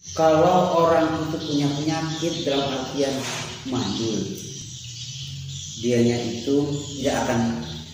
Kalau orang itu punya penyakit dalam artian mandul, dianya itu tidak akan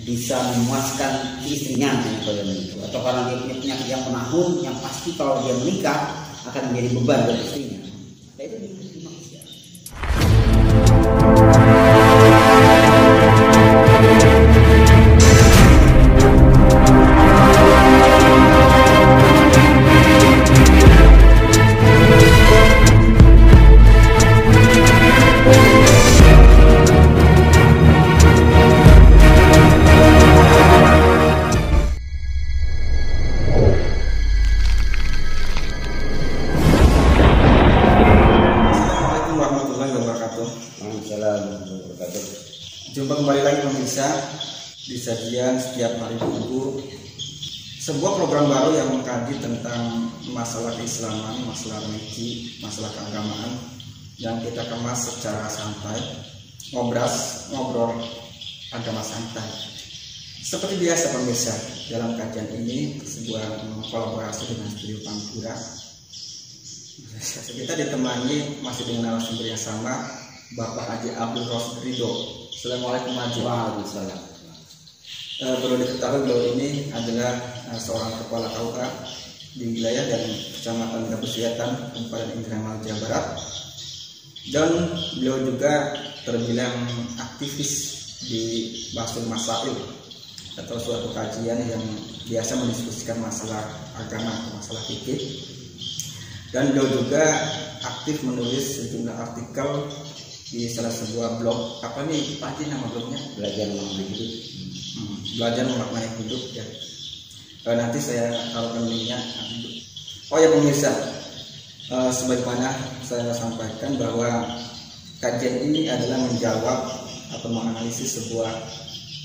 bisa memuaskan istrinya kalau itu, atau karena dia punya penyakit yang menahun, yang pasti kalau dia menikah akan menjadi beban buat istrinya. Nah, itu di manusia. Jumpa kembali lagi pemirsa di sajian setiap hari Minggu, sebuah program baru yang mengkaji tentang masalah keislaman, masalah religi, masalah keagamaan yang kita kemas secara santai, ngobrol agama santai. Seperti biasa pemirsa, dalam kajian ini sebuah kolaborasi dengan Studio Pantura. Kita ditemani masih dengan narasumber yang sama, Bapak Haji Abdul Rosid Ridho. Assalamualaikum Haji. Waalaikumsalam. Perlu diketahui beliau ini adalah seorang kepala KUA di wilayah dan Kecamatan Gabus Wetan, Kabupaten Indramayu, Jawa Barat. Dan beliau juga terbilang aktivis di Basul Masail atau suatu kajian yang biasa mendiskusikan masalah agama atau masalah fikih. Dan beliau juga aktif menulis sejumlah artikel di salah sebuah blog. Apa nih Pak Haji nama blognya? Belajar memaknai hidup. Belajar memaknai hidup ya. Nanti saya taruhkan linknya. Oh ya pemirsa, sebagaimana saya sampaikan bahwa kajian ini adalah menjawab atau menganalisis sebuah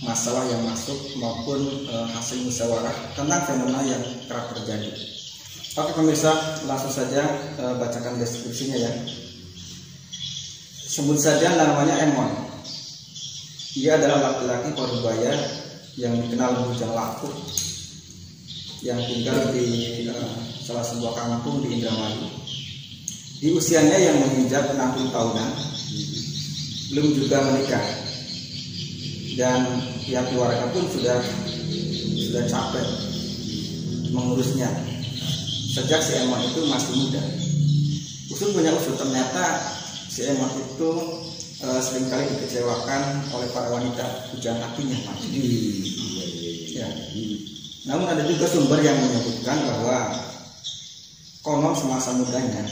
masalah yang masuk maupun hasil musyawarah tentang fenomena yang kerap terjadi. Oke pemirsa, langsung saja bacakan deskripsinya ya. Sebut saja namanya Emon. Ia adalah laki-laki parubaya yang dikenal bujang lapuk, yang tinggal di salah sebuah kampung di Indramayu. Di usianya yang menginjak 60 tahunan, belum juga menikah, dan pihak keluarga pun sudah capek mengurusnya sejak si Emon itu masih muda. Usul punya usul, ternyata si Emon itu seringkali dikecewakan oleh para wanita pujaan hatinya. Ya. Namun ada juga sumber yang menyebutkan bahwa konon semasa mudanya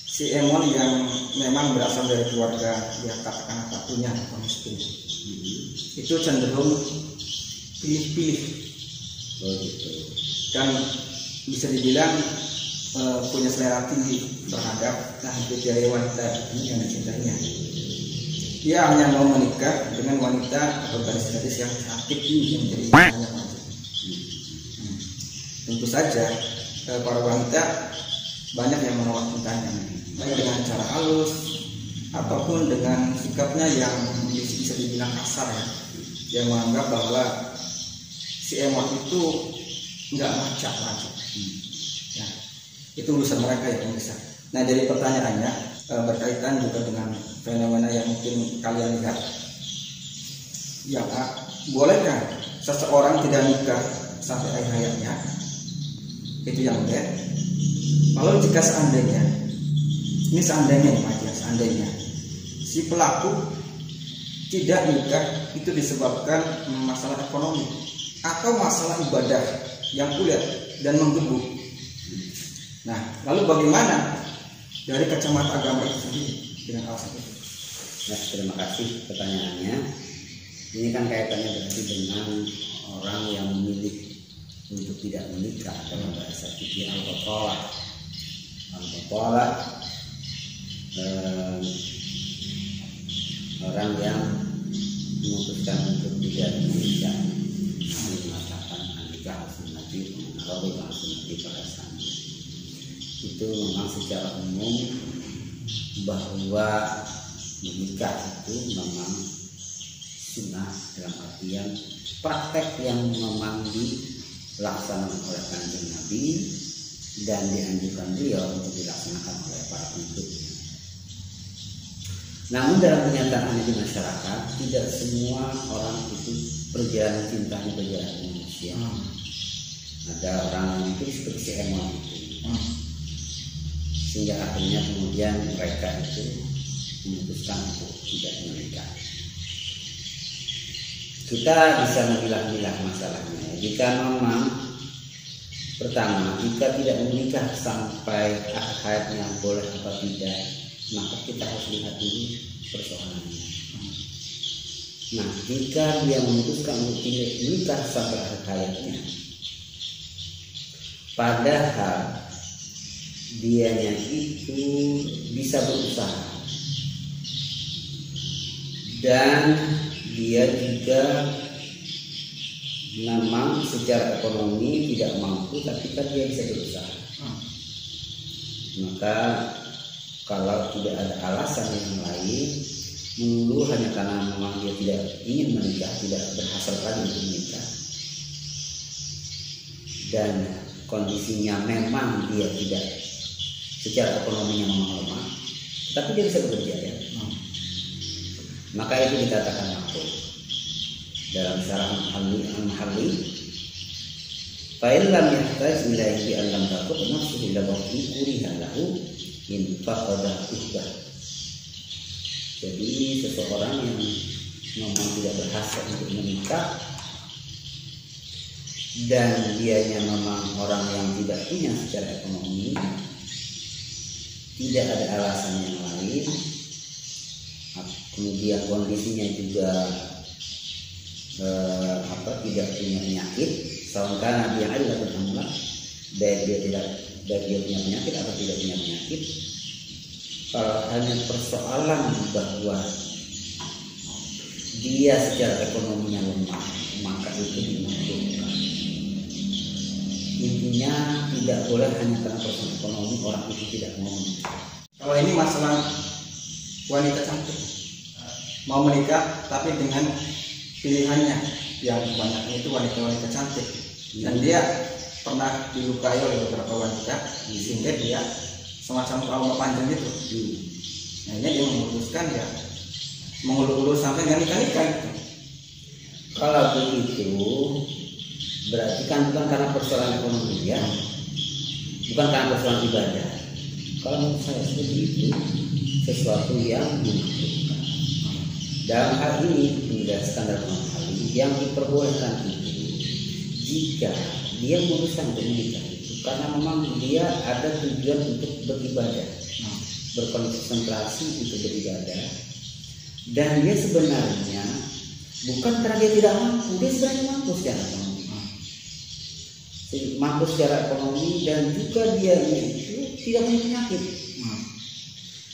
si Emon yang memang berasal dari keluarga yang katakan punya atau miskin itu cenderung pilih-pilih dan bisa dibilang punya selera tinggi terhadap kriteria wanita yang dicintainya. Ia hanya mau menikah dengan wanita atau gadis-gadis yang cantik yang menjadi banyak wajib. Tentu saja para wanita banyak yang menolak cintanya, baik dengan cara halus ataupun dengan sikapnya yang bisa dibilang kasar ya, yang menganggap bahwa si Emon itu nggak macam lagi. Ya, itu urusan mereka ya pemirsa. Nah, jadi pertanyaannya berkaitan juga dengan fenomena yang mungkin kalian lihat. Ya, bolehkah seseorang tidak nikah sampai akhir hayatnya? Itu yang boleh. Lalu jika seandainya si pelaku tidak nikah itu disebabkan masalah ekonomi atau masalah ibadah yang kuliah dan menggebu. Nah, lalu bagaimana dari kacamata agama itu sendiri dengan alasan itu? Nah, terima kasih pertanyaannya. Ini kan kaitannya berarti dengan orang yang memilih untuk tidak menikah dalam bahasa fikih al-batalah. Al-batalah orang yang memutuskan untuk tidak menikah, mengatakan menikah sunnati mengaruhi sunnati perasaan. Itu memang secara umum bahwa menikah itu memang sunnah dalam artian praktek yang memang dilaksanakan oleh Kanjeng Nabi dan dianjurkan beliau untuk Namun dalam kenyataannya di masyarakat tidak semua orang itu perjalanan cintanya berjalan manusia. Ada orang yang itu seperti si Emon itu, sehingga akhirnya kemudian mereka itu memutuskan untuk tidak menikah. Kita bisa memilah-milah masalahnya. Jika memang pertama, jika tidak menikah sampai akhir hayatnya boleh apa tidak, maka kita harus lihat dulu persoalannya. Nah, jika dia memutuskan untuk tidak menikah sampai akhir hayatnya, padahal dianya itu bisa berusaha dan dia juga memang secara ekonomi tidak mampu, tapi kan dia bisa berusaha. Maka kalau tidak ada alasan yang lain, melulu hanya karena memang dia tidak ingin menikah, tidak berhasrat lagi untuk menikah, dan kondisinya memang dia tidak secara ekonominya memang lemah, tapi dia bisa bekerja ya. Maka itu dikatakan makruh dalam syarah al-Mahalli. Fa'il lam yahtaj ila bi an lam taqut nafsuhu ila waqti kuriha lahu in faqada ihdah. Jadi seseorang yang memang tidak berhasrat untuk menikah dan dianya memang orang yang tidak punya secara ekonomi, tidak ada alasan yang lain, kemudian kondisinya juga tidak punya penyakit, karena dia ada bertambah, baik dia punya penyakit atau tidak punya penyakit. Kalau hanya persoalan bahwa dia secara ekonominya lemah, maka itu dimaklumkan. Intinya tidak boleh hanya karena persoalan ekonomi orang itu tidak mau menikah. Kalau ini masalah wanita cantik mau menikah tapi dengan pilihannya yang kebanyakan itu wanita-wanita cantik, dan dia pernah dilukai oleh beberapa wanita sehingga dia semacam trauma panjang itu. Akhirnya dia memutuskan ya mengulur-ulur sampai nggak nikah gitu. Kalau begitu berarti kan bukan karena persoalan ekonomi ya, bukan karena persoalan ibadah. Kalau menurut saya seperti itu sesuatu yang dimaksudkan. Dalam hal ini berdasarkan dalam hal ini yang diperbolehkan itu jika dia memutuskan untuk menikah itu karena memang dia ada tujuan untuk beribadah, berkonsentrasi untuk beribadah, dan dia sebenarnya bukan karena dia tidak mampu, dia sebenarnya mampu secara ekonomi, dan juga dia itu tidak punya penyakit.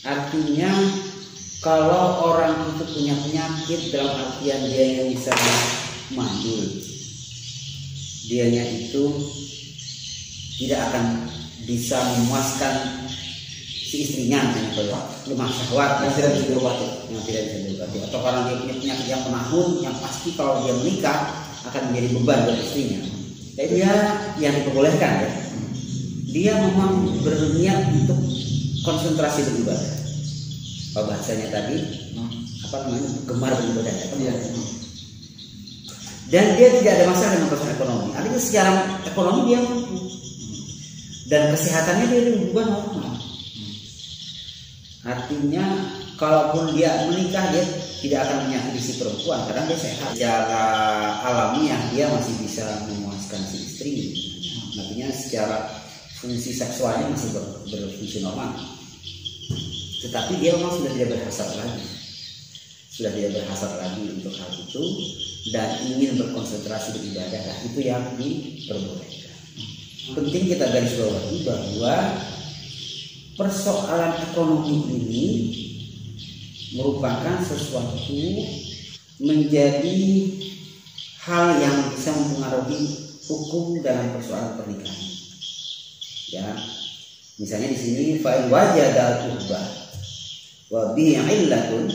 Artinya kalau orang itu punya penyakit dalam artian dia yang bisa mandul, dianya itu tidak akan bisa memuaskan si istrinya, hanya lemah syahwat yang tidak bisa diobati, atau kalau dia punya penyakit yang penahun yang pasti kalau dia menikah akan menjadi beban buat istrinya. Jadi dia yang diperbolehkan ya, dia memang berniat untuk konsentrasi beribadah. Kalau bahasanya tadi gemar beribadah ya. Dan dia tidak ada masalah dengan persoalan ekonomi. Artinya secara ekonomi dia mampu dan kesehatannya dia juga normal. Artinya kalaupun dia menikah dia tidak akan menyakiti si perempuan karena dia sehat. Secara alamiah dia masih bisa memuaskan si istri. Artinya secara fungsi seksualnya masih berfungsi normal. Tetapi dia memang sudah tidak berhasrat lagi untuk hal itu dan ingin berkonsentrasi beribadah. Nah, itu yang diperbolehkan. Penting kita garis bawahi bahwa persoalan ekonomi ini merupakan sesuatu menjadi hal yang bisa mempengaruhi hukum dalam persoalan pernikahan. Ya, misalnya di sini fa'in wajada al-uhbah wa bihi illatun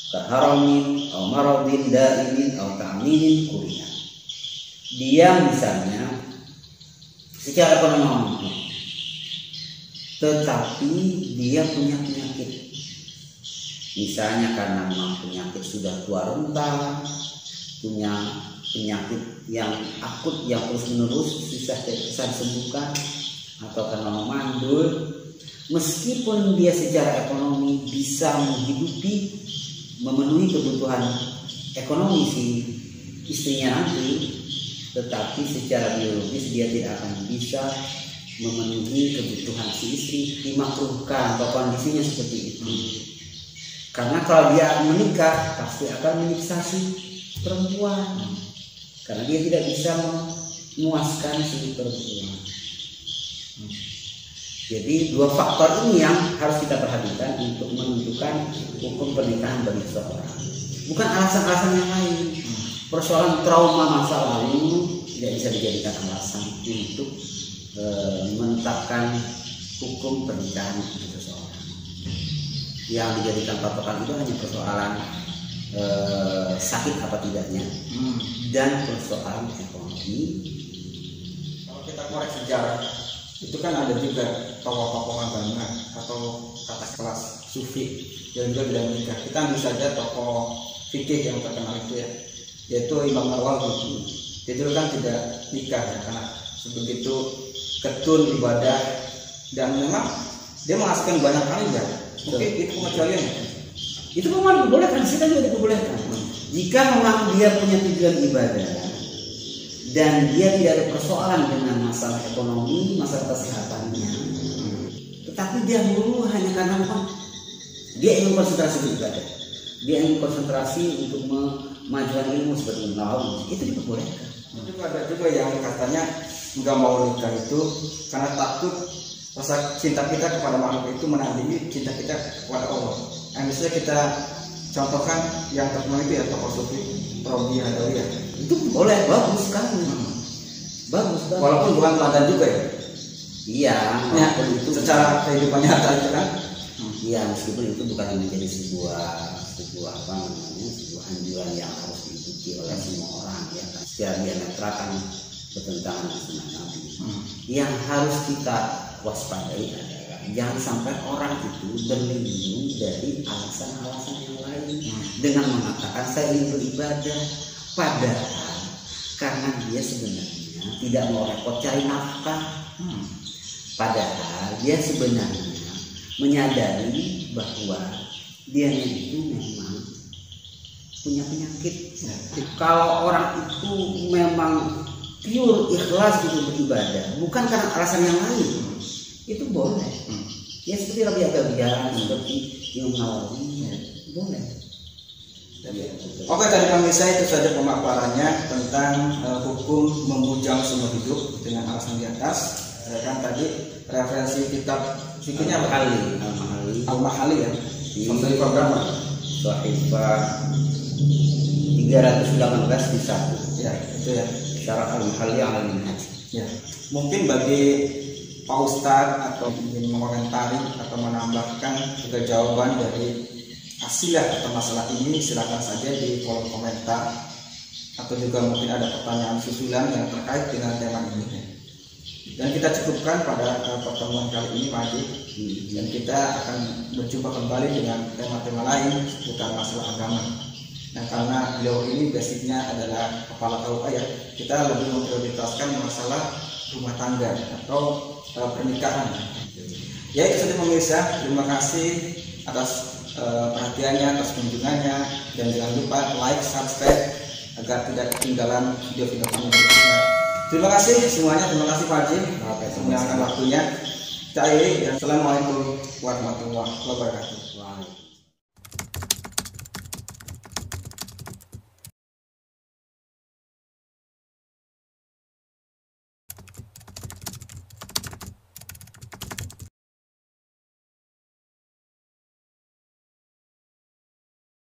kaharamin atau maradin daimin atau ta'minin kuriha. Dia misalnya secara ekonomi mampu, tetapi dia punya penyakit Misalnya karena memang penyakit sudah tua renta, punya penyakit yang akut yang terus menerus susah disembuhkan, atau karena memandul, meskipun dia secara ekonomi bisa menghidupi, memenuhi kebutuhan ekonomi si istrinya nanti, tetapi secara biologis dia tidak akan bisa memenuhi kebutuhan si istri, dimakruhkan atau kondisinya seperti itu. Karena kalau dia menikah pasti akan menyiksa si perempuan, karena dia tidak bisa memuaskan si perempuan. Jadi dua faktor ini yang harus kita perhatikan untuk menentukan hukum pernikahan bagi seseorang. Bukan alasan-alasan yang lain. Persoalan trauma masa lalu tidak bisa dijadikan alasan untuk menetapkan hukum pernikahan bagi seseorang. Yang dijadikan patokan itu hanya persoalan sakit apa tidaknya dan persoalan ekonomi. Kalau kita korek sejarah, itu kan ada juga tokoh-tokoh agama atau kata kelas sufi yang juga tidak menikah. Kita ambil saja tokoh fikih yang terkenal itu ya, yaitu Imam Nawawi. Dia dulu kan tidak nikah ya, karena sebegitu ketun ibadah, dan memang dia menghasilkan banyak karya. Oke, itu pengecualian ya. Itu memang dibolehkan, kita juga diperbolehkan. Jika memang dia punya tujuan ibadah dan dia tidak ada persoalan dengan masalah ekonomi, masalah kesehatannya, tetapi dia dulu hanya karena memang dia ingin konsentrasi di ibadah, dia ingin konsentrasi untuk memajukan ilmu seperti Nawawi, itu diperbolehkan. Ada juga yang katanya nggak mau nikah itu karena takut rasa cinta kita kepada makhluk itu menandingi cinta kita kepada Allah. Misalnya kita contohkan yang terkenal itu ya tokoh sufi Robi Hadawiyah. Itu boleh, bagus sekali. Bagus banget. Walaupun bukan teladan juga ya. Iya, ya, itu secara kehidupan nyata itu kan. Iya, meskipun itu bukan menjadi sebuah apa namanya, sebuah anjuran yang harus diikuti oleh semua orang ya kan. Secara diametral kan bertentangan dengan sunnah Nabi. Yang harus kita waspadai adalah jangan sampai orang itu berlindung dari alasan-alasan yang lain dengan mengatakan saya ingin beribadah, padahal karena dia sebenarnya tidak mau repot cari nafkah, padahal dia sebenarnya menyadari bahwa dia itu memang punya penyakit. Kalau orang itu memang pure ikhlas untuk beribadah, bukan karena alasan yang lain, itu boleh. Ya seperti Rabi Agabiyah, seperti Imam Nawawi, boleh. Oke, tadi pemirsa itu saja pemaparannya tentang hukum membujang seumur hidup dengan alasan di atas. Kan tadi referensi kitab fikihnya Al-Mahali ya. Dari program Sahifah 318 di 1. Ya, itu ya. Syarah Al-Mahali Al-Minhaj. Ya. Mungkin bagi Pak Ustadz atau ingin mengomentari atau menambahkan juga jawaban dari asilah atau masalah ini, silakan saja di kolom komentar, atau juga mungkin ada pertanyaan susulan yang terkait dengan tema ini. Dan kita cukupkan pada pertemuan kali ini Pak Haji, dan kita akan berjumpa kembali dengan tema-tema lain seputar masalah agama. Nah, karena beliau ini basicnya adalah kepala KUA ya, kita lebih memprioritaskan masalah rumah tangga atau pernikahan. Ya, itu saja pemirsa. Terima kasih atas perhatiannya, atas kunjungannya, dan jangan lupa like, subscribe agar tidak ketinggalan video-video kami berikutnya. Terima kasih semuanya. Terima kasih Pak Haji menyempatkan waktunya. Assalamualaikum warahmatullahi wabarakatuh.